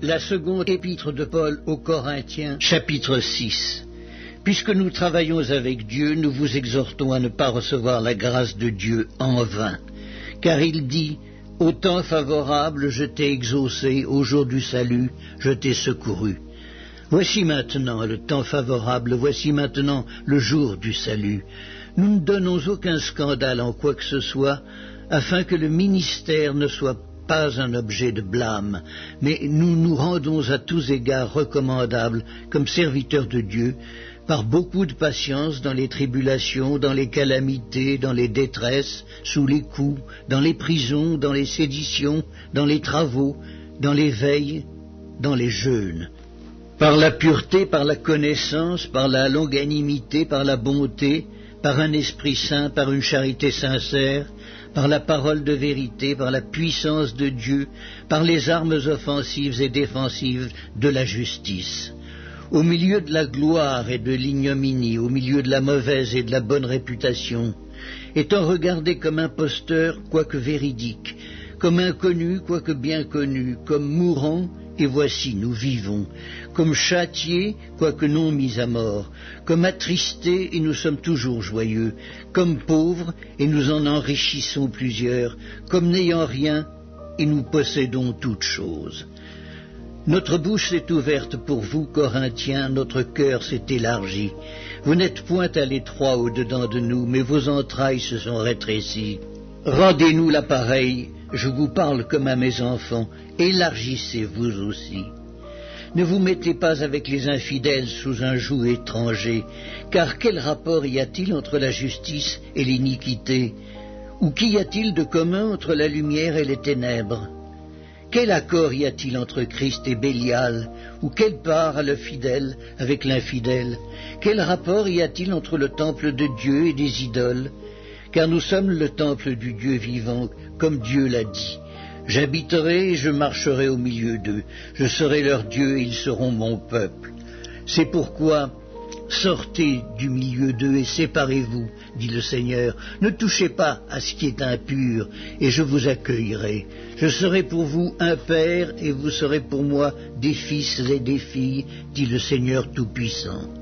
La seconde épître de Paul aux Corinthiens, chapitre 6. Puisque nous travaillons avec Dieu, nous vous exhortons à ne pas recevoir la grâce de Dieu en vain. Car il dit, au temps favorable, je t'ai exaucé, au jour du salut, je t'ai secouru. Voici maintenant le temps favorable, voici maintenant le jour du salut. Nous ne donnons aucun scandale en quoi que ce soit, afin que le ministère ne soit pas un objet de blâme, mais nous nous rendons à tous égards recommandables comme serviteurs de Dieu, par beaucoup de patience dans les tribulations, dans les calamités, dans les détresses, sous les coups, dans les prisons, dans les séditions, dans les travaux, dans les veilles, dans les jeûnes. Par la pureté, par la connaissance, par la longanimité, par la bonté, par un esprit saint, par une charité sincère, par la parole de vérité, par la puissance de Dieu, par les armes offensives et défensives de la justice. Au milieu de la gloire et de l'ignominie, au milieu de la mauvaise et de la bonne réputation, étant regardé comme imposteur, quoique véridique, comme inconnu, quoique bien connu, comme mourant, et voici nous vivons, comme châtiés, quoique non mis à mort, comme attristés, et nous sommes toujours joyeux, comme pauvres, et nous en enrichissons plusieurs, comme n'ayant rien, et nous possédons toutes choses. Notre bouche s'est ouverte pour vous, Corinthiens, notre cœur s'est élargi. Vous n'êtes point à l'étroit au-dedans de nous, mais vos entrailles se sont rétrécies. Rendez-nous l'appareil, je vous parle comme à mes enfants, élargissez vous aussi. Ne vous mettez pas avec les infidèles sous un joug étranger, car quel rapport y a-t-il entre la justice et l'iniquité? Ou qu'y a-t-il de commun entre la lumière et les ténèbres? Quel accord y a-t-il entre Christ et Bélial? Ou quelle part a le fidèle avec l'infidèle? Quel rapport y a-t-il entre le temple de Dieu et des idoles? Car nous sommes le temple du Dieu vivant, comme Dieu l'a dit. J'habiterai et je marcherai au milieu d'eux. Je serai leur Dieu et ils seront mon peuple. C'est pourquoi sortez du milieu d'eux et séparez-vous, dit le Seigneur. Ne touchez pas à ce qui est impur, et je vous accueillerai. Je serai pour vous un père, et vous serez pour moi des fils et des filles, dit le Seigneur Tout-Puissant.